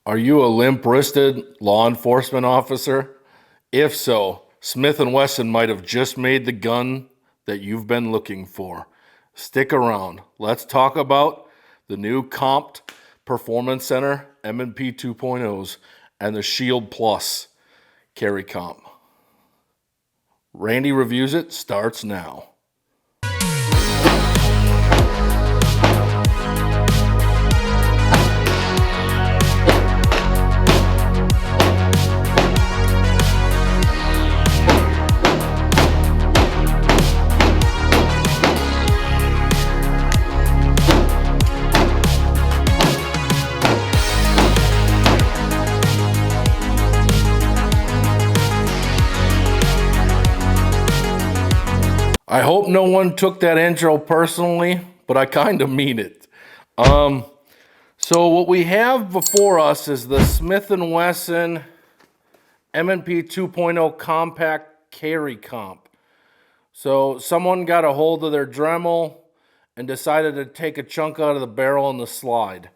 Are you a limp-wristed law enforcement officer? If so, Smith Wesson might have just made the gun that you've been looking for. Stick around. Let's talk about the new Comped Performance Center M&P 2.0s and the Shield Plus carry comp. Randy Reviews It starts now. I hope no one took that intro personally, but I kind of mean it. So what we have before us is the Smith & Wesson M&P 2.0 Compact Carry Comp. So someone got a hold of their Dremel and decided to take a chunk out of the barrel and the slide.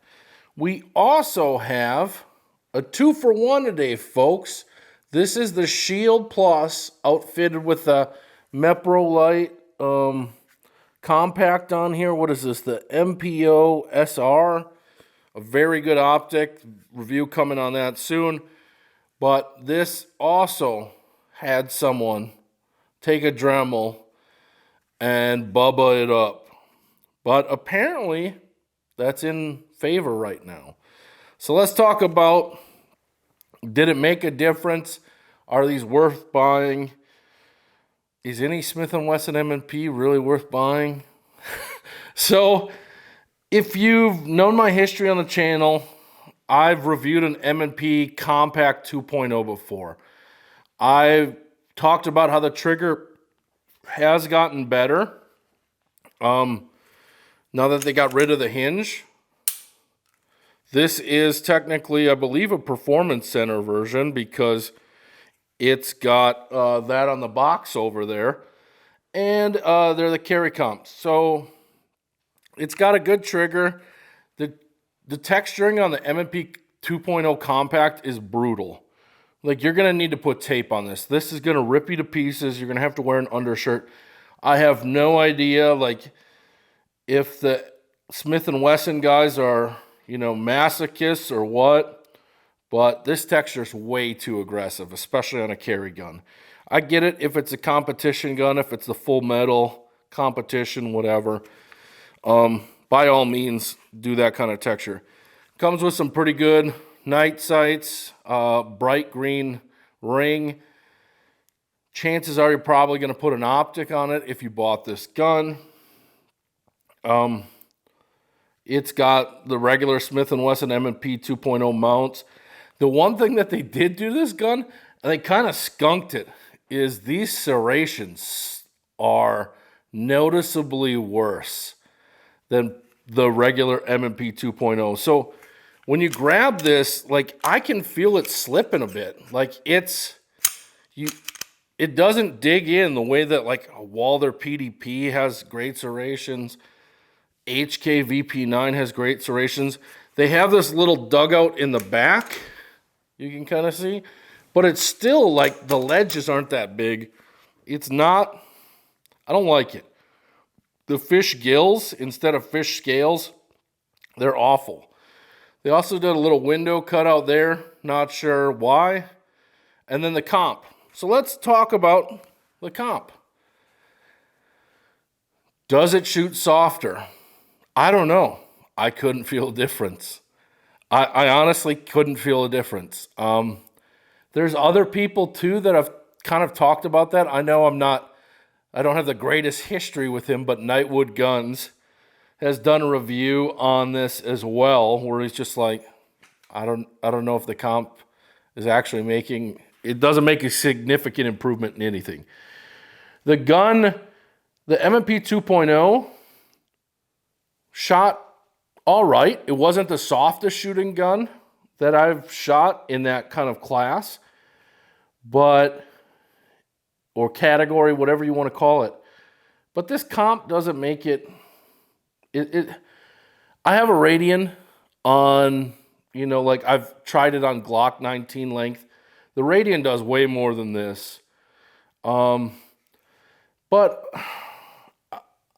We also have a 2-for-1 today, folks. This is the Shield Plus outfitted with a Meprolite compact on here. What is this? The MPO SR. A very good optic. Review coming on that soon. But this also had someone take a Dremel and bubba it up. But apparently that's in favor right now. So let's talk about, did it make a difference? Are these worth buying? Is any Smith & Wesson M&P really worth buying? So, if you've known my history on the channel, I've reviewed an M&P Compact 2.0 before. I've talked about how the trigger has gotten better. Now that they got rid of the hinge. This is technically, I believe, a Performance Center version because it's got that on the box over there. And they're the carry comps. So it's got a good trigger. The texturing on the M&P 2.0 Compact is brutal. Like, you're going to need to put tape on this. This is going to rip you to pieces. You're going to have to wear an undershirt. I have no idea, like, if the Smith & Wesson guys are, masochists or what. But this texture is way too aggressive, especially on a carry gun. I get it if it's a competition gun, if it's the full metal competition, whatever. By all means, do that kind of texture. Comes with some pretty good night sights, bright green ring. Chances are you're probably going to put an optic on it if you bought this gun. It's got the regular Smith & Wesson M&P 2.0 mounts. The one thing that they did do to this gun, and they kind of skunked it, is these serrations are noticeably worse than the regular M&P 2.0. So when you grab this, like, I can feel it slipping a bit. Like, it doesn't dig in the way that, like, a Walther PDP has great serrations. HK VP9 has great serrations. They have this little dugout in the back. You can kind of see, but it's still like the ledges aren't that big. It's not, I don't like it. The fish gills instead of fish scales, they're awful. They also did a little window cutout there, not sure why. And then the comp. So let's talk about the comp. Does it shoot softer? I don't know. I couldn't feel a difference. I honestly couldn't feel a difference. There's other people too that have kind of talked about that. I know I don't have the greatest history with him, but Nightwood Guns has done a review on this as well, where he's just like, I don't know if the comp is actually it doesn't make a significant improvement in anything. The gun, the M&P 2.0 shot all right. It wasn't the softest shooting gun that I've shot in that kind of class, or category, whatever you want to call it. But this comp doesn't make it. I have a Radian on You know, like I've tried it on Glock 19 length. The Radian does way more than this. But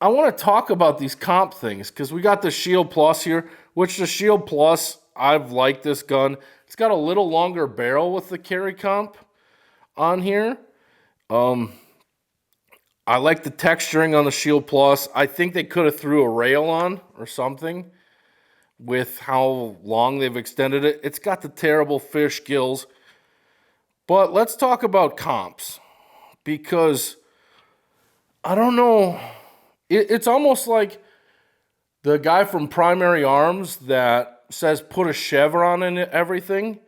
I want to talk about these comp things because we got the Shield Plus here, which the Shield Plus, I've liked this gun. It's got a little longer barrel with the carry comp on here. I like the texturing on the Shield Plus. I think they could have threw a rail on or something with how long they've extended it. It's got the terrible fish gills. But let's talk about comps because I don't know. It's almost like the guy from Primary Arms that says put a chevron in everything.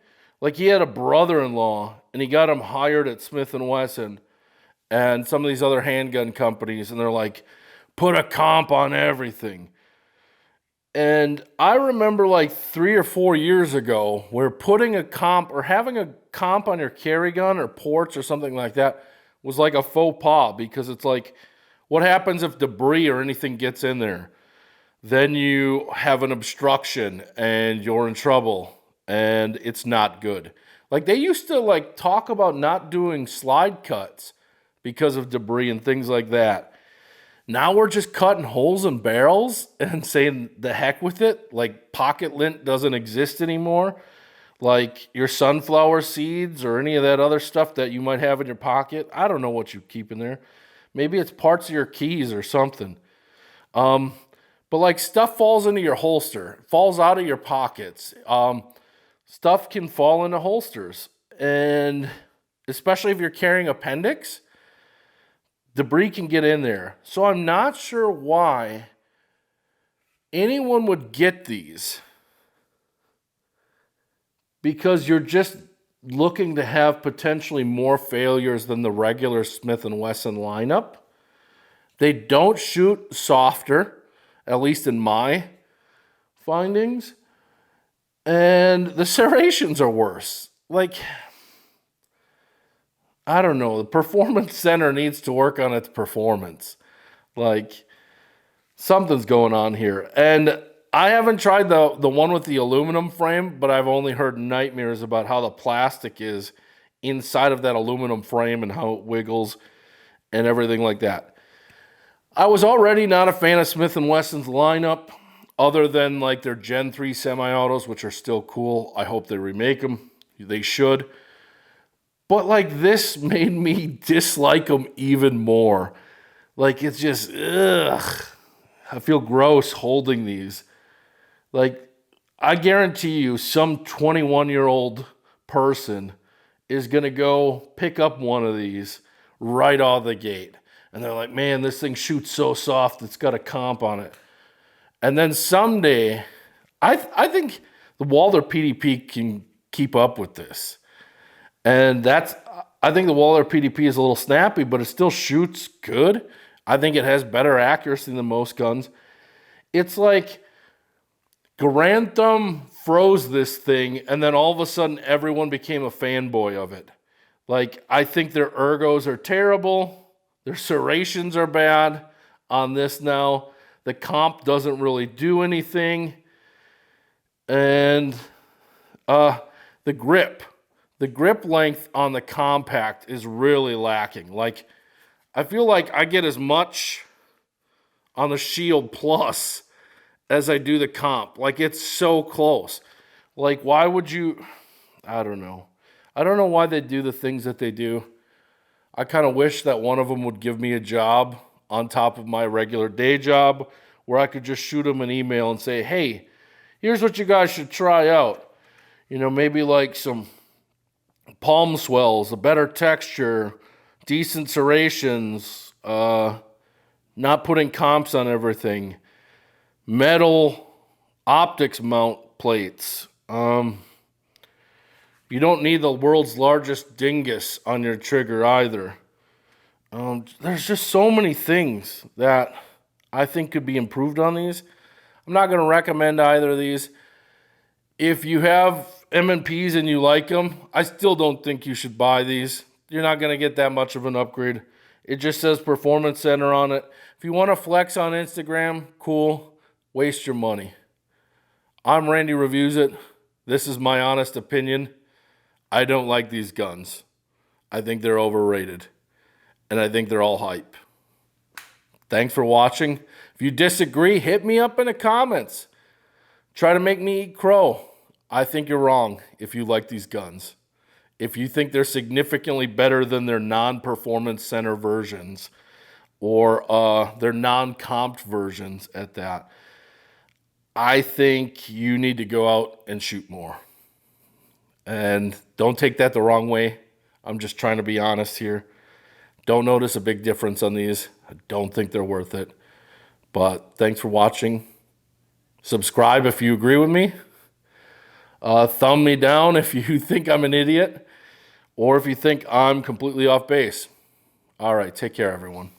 Like he had a brother-in-law and he got him hired at Smith Wesson and some of these other handgun companies, and they're like, put a comp on everything. And I remember like 3 or 4 years ago where putting a comp or having a comp on your carry gun or ports or something like that was like a faux pas, because it's like, what happens if debris or anything gets in there? Then you have an obstruction and you're in trouble and it's not good. Like they used to like talk about not doing slide cuts because of debris and things like that. Now we're just cutting holes in barrels and saying the heck with it. Like pocket lint doesn't exist anymore. Like your sunflower seeds or any of that other stuff that you might have in your pocket. I don't know what you keep in there. Maybe it's parts of your keys or something. But like stuff falls into your holster, falls out of your pockets. Stuff can fall into holsters. And especially if you're carrying appendix, debris can get in there. So I'm not sure why anyone would get these, because you're just looking to have potentially more failures than the regular Smith & Wesson lineup. They don't shoot softer, at least in my findings. And the serrations are worse. Like, I don't know. The Performance Center needs to work on its performance. Like, something's going on here. And I haven't tried the one with the aluminum frame, but I've only heard nightmares about how the plastic is inside of that aluminum frame and how it wiggles and everything like that. I was already not a fan of Smith & Wesson's lineup, other than like their Gen 3 semi-autos, which are still cool. I hope they remake them. They should. But like this made me dislike them even more. Like it's just, ugh. I feel gross holding these. Like, I guarantee you some 21-year-old person is going to go pick up one of these right out of the gate. And they're like, man, this thing shoots so soft, it's got a comp on it. And then someday, I think the Walther PDP can keep up with this. And I think the Walther PDP is a little snappy, but it still shoots good. I think it has better accuracy than most guns. It's like Grantham froze this thing, and then all of a sudden everyone became a fanboy of it. Like, I think their ergos are terrible. Their serrations are bad on this now. The comp doesn't really do anything. And the grip length on the compact is really lacking. Like, I feel like I get as much on the Shield Plus as I do the comp. Like, it's so close. Like, why would you... I don't know. I don't know why they do the things that they do. I kind of wish that one of them would give me a job on top of my regular day job where I could just shoot them an email and say, hey, here's what you guys should try out. You know, maybe like some palm swells, a better texture, decent serrations, not putting comps on everything, metal optics mount plates. You don't need the world's largest dingus on your trigger either. There's just so many things that I think could be improved on these. I'm not going to recommend either of these. If you have M&Ps and you like them, I still don't think you should buy these. You're not going to get that much of an upgrade. It just says Performance Center on it. If you want to flex on Instagram, cool. Waste your money. I'm Randy Reviews It. This is my honest opinion. I don't like these guns. I think they're overrated. And I think they're all hype. Thanks for watching. If you disagree, hit me up in the comments. Try to make me eat crow. I think you're wrong if you like these guns. If you think they're significantly better than their non-performance center versions or their non-comped versions at that, I think you need to go out and shoot more. And don't take that the wrong way. I'm just trying to be honest here. Don't notice a big difference on these. I don't think they're worth it. But thanks for watching. Subscribe if you agree with me. Thumb me down if you think I'm an idiot or if you think I'm completely off base. All right, take care, everyone.